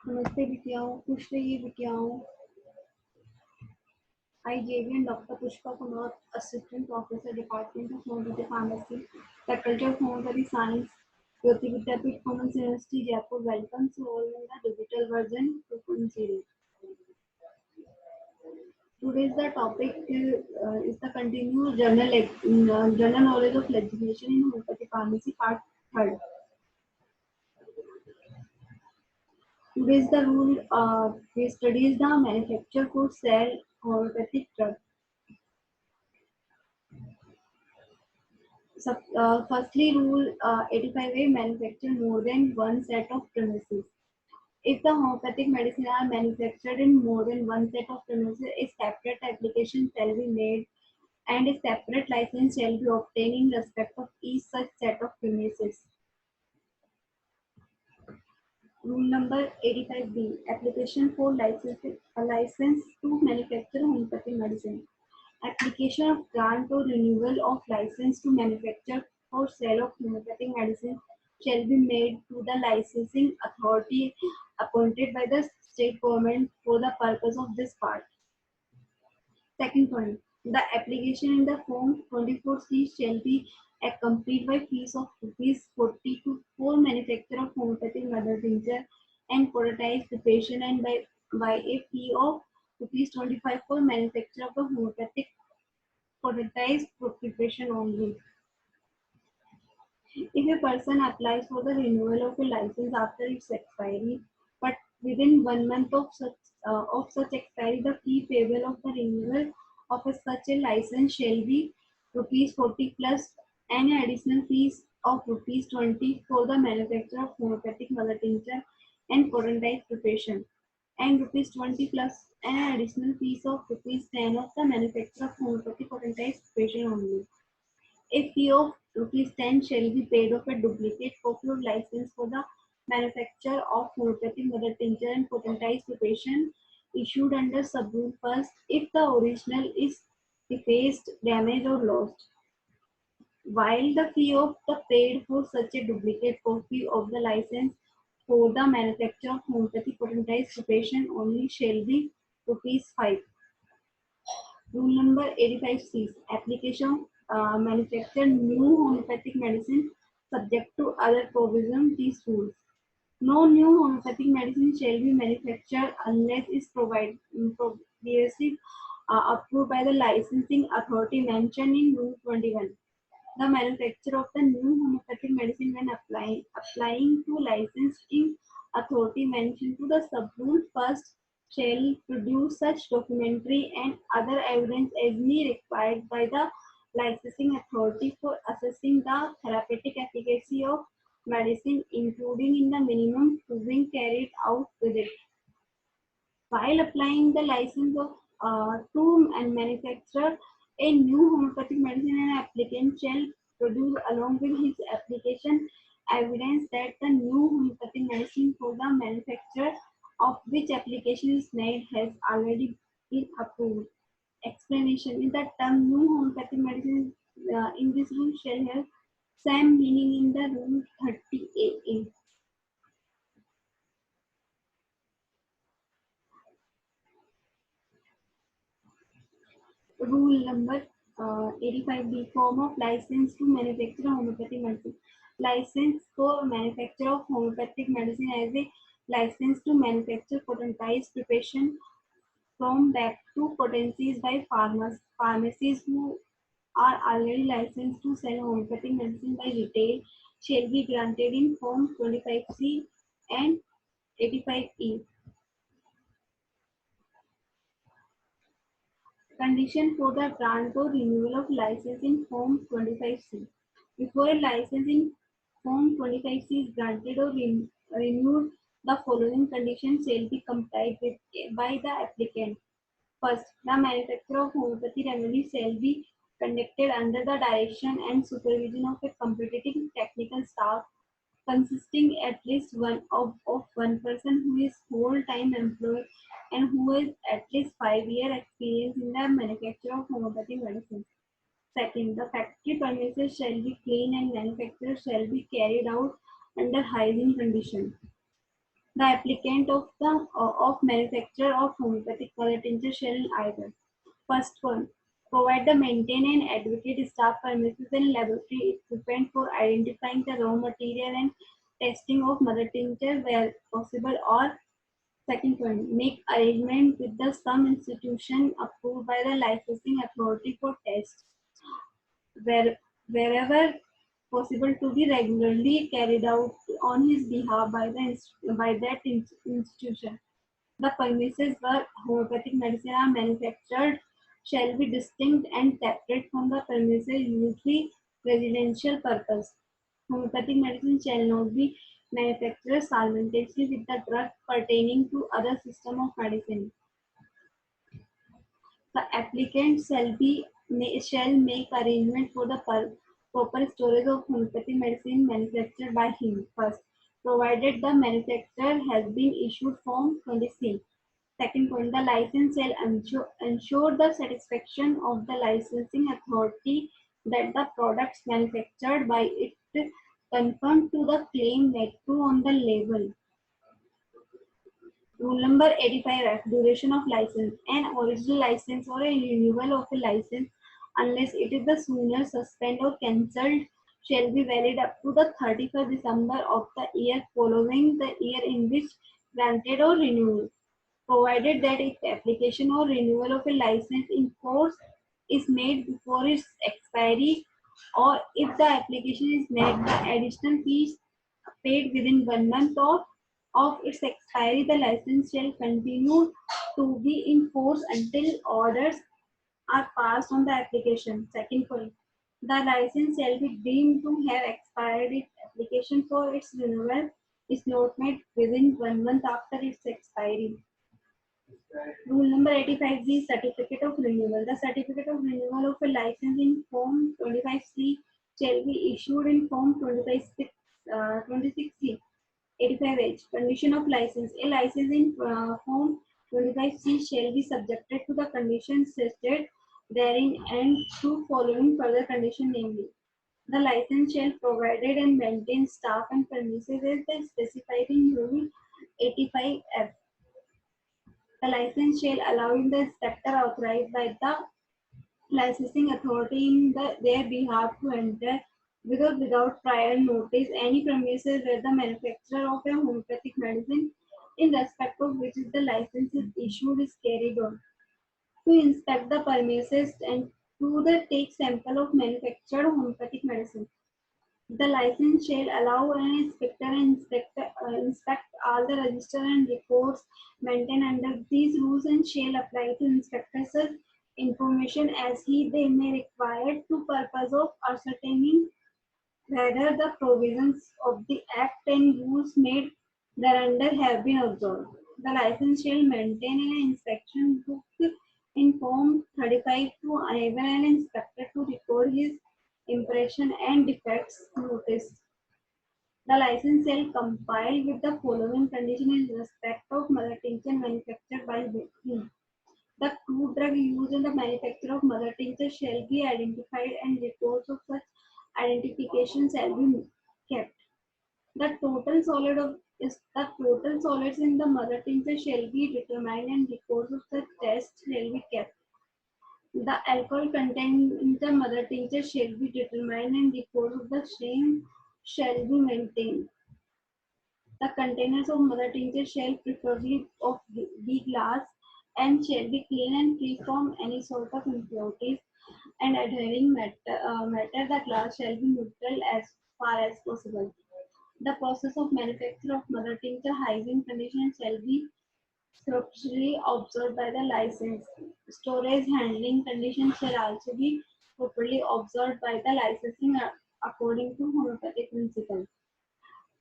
नमस्ते बिटियाओं, खुश रहिए बिटियाओं। आई JVN Dr. Pushpa Kumar, Assistant Professor, Department of Homeopathy Pharmacy, Faculty of Homeopathy Science, Jyoti Vidyapeeth Women's University, Jaipur. Welcome to all in the digital version 2.0. Today's the topic is the continued general knowledge of legislation in homeopathy pharmacy, part 3rd. Today's the rule we studies the manufacture for sell homeopathic drug. Firstly, Rule 85A manufacture more than one set of premises. If the homeopathic medicine are manufactured in more than one set of premises, a separate application shall be made and a separate license shall be obtained in respect of each such set of premises. Rule number 85B, application for a license to manufacture homeopathic medicine. Application of grant or renewal of license to manufacture or sale of homeopathic medicine shall be made to the licensing authority appointed by the state government for the purpose of this part. Second point, the application in the form 24C shall be accompanied by fees of ₹40 for manufacture of homeopathic mother tincture and poultice preparation, and by a fee of ₹25 for manufacture of the homeopathic poultice preparation only. If a person applies for the renewal of a license after its expiry, but within 1 month of such expiry, the fee payable of the renewal of such a license shall be ₹40 plus an additional fees of ₹20 for the manufacture of homeopathic mother tincture and poultice preparation, and ₹20 plus an additional fees of ₹10 of the manufacture of homeopathic poultice preparation only. A fee of ₹10 shall be paid of a duplicate copy of license for the manufacture of homeopathic mother tincture and poultice preparation issued under sub-rule first if the original is defaced, damaged or lost. While the fee of the paid for such a duplicate copy of the license for the manufacture of homeopathic poultice preparation only shall be ₹5. Rule number 85C, application manufacture new homeopathic medicine subject to other provisions. These rules. No new homeopathic medicine shall be manufactured unless is previously approved by the licensing authority mentioned in Rule 21. The manufacturer of the new homeopathic medicine when applying to licensing authority mentioned to the sub-rule first shall produce such documentary and other evidence as may required by the licensing authority for assessing the therapeutic efficacy of medicine, including in the minimum proving carried out with it. While applying the license to and manufacture a new homeopathic medicine, an applicant shall produce along with his application evidence that the new homeopathic medicine for the manufacture of which application is made has already been approved. Explanation in the term new homeopathic medicine in this rule shall have same meaning in the Rule 30AA. Rule number 85B, form of license to manufacture homeopathic medicine. License for manufacture of homeopathic medicine as a license to manufacture potentized preparation from back to potencies by pharmacies who are already licensed to sell homeopathic medicine by retail shall be granted in Form 25C and 85E. Condition for the grant or renewal of license in Form 25C. Before a license in Form 25C is granted or renewed, the following conditions shall be complied with by the applicant. First, the manufacture of homeopathy remedies shall be conducted under the direction and supervision of a competent technical staff consisting at least of one person who is whole-time employed and who has at least 5 year experience in the manufacture of homeopathic medicine. Second, the factory premises shall be clean and manufacture shall be carried out under hygiene conditions. The applicant of manufacturer of homeopathic mother tincture shall either: first one, provide the maintain and advocate staff premises and laboratory equipment for identifying the raw material and testing of mother tincture where possible, or second point, make arrangement with the some institution approved by the licensing authority for tests where wherever possible to be regularly carried out on his behalf by that institution. The premises where homeopathic medicine are manufactured shall be distinct and separate from the premises usually residential purpose. Homeopathic medicine shall not be manufactured simultaneously with the drug pertaining to other system of medicine. The applicant shall make arrangement for the proper storage of homeopathic medicine manufactured by him first, provided the manufacturer has been issued Form 20C. Second point, the license shall ensure the satisfaction of the licensing authority that the products manufactured by it conform to the claim made to on the label. Rule number 85F, duration of license. An original license or a renewal of a license, unless it is the sooner suspended or cancelled, shall be valid up to the 31st December of the year following the year in which granted or renewed, provided that if application or renewal of a license in force is made before its expiry, or if the application is made, the additional fees paid within 1 month of its expiry, the license shall continue to be in force until orders are passed on the application. Second point, the license shall be deemed to have expired if application for its renewal is not made within 1 month after its expiry. Rule number 85G, certificate of renewal. The certificate of renewal of a license in Form 25C shall be issued in Form 26C. 85H, condition of license. A license in Form 25C shall be subjected to the conditions stated therein and to following further condition, namely: the license shall provided and maintain staff and premises as specified in Rule 85F. The license shall allow the inspector authorized by the licensing authority in their behalf to enter with or without prior notice any premises where the manufacturer of a homeopathic medicine in respect of which the license is issued is carried on, to inspect the premises and to take sample of manufactured homeopathic medicine. The license shall allow an inspector inspect all the register and reports maintained under these rules and shall apply to inspectors such information as they may require to purpose of ascertaining whether the provisions of the Act and rules made thereunder have been observed. The license shall maintain an inspection book in Form 35 to enable an inspector to record his impression and defects noticed. The license shall comply with the following condition in respect of mother tincture manufactured by him. The crude drug used in the manufacture of mother tincture shall be identified and reports of such identification shall be kept. The total solids in the mother tincture shall be determined and reports of such tests shall be kept. The alcohol contained in the mother tincture shall be determined and reports of the same shall be maintained. The containers of mother tincture shall preferably be glass and shall be clean and free from any sort of impurities and adhering matter. The glass shall be neutral as far as possible. The process of manufacture of mother tincture hygiene conditions shall be scrupulously observed by the license. Storage handling conditions shall also be properly observed by the licensing according to homeopathic principles.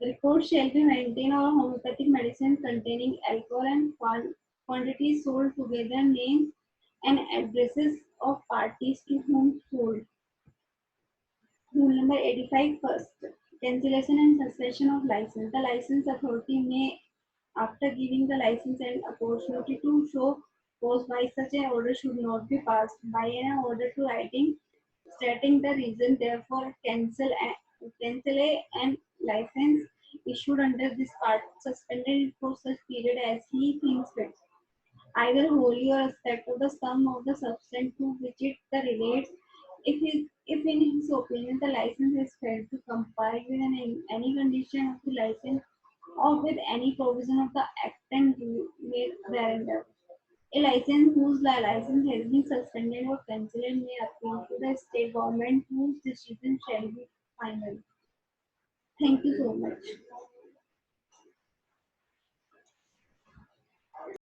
Records shall be maintained of homeopathic medicine containing alcohol and quantities sold together, names and addresses of parties to whom sold. Rule number 85 first. Cancellation and suspension of license. The license authority may, after giving the license an opportunity to show cause why such an order should not be passed, by an order to writing stating the reason therefore cancel an license issued under this part suspended for such period as he thinks fit, either wholly or respect of the sum of the substance to which it the relates. If in his opinion the license is failed to comply with any condition of the license or with any provision of the act and rule made thereunder. A license whose license has been suspended or cancelled may appeal to the state government whose decision shall be final. Thank you so much.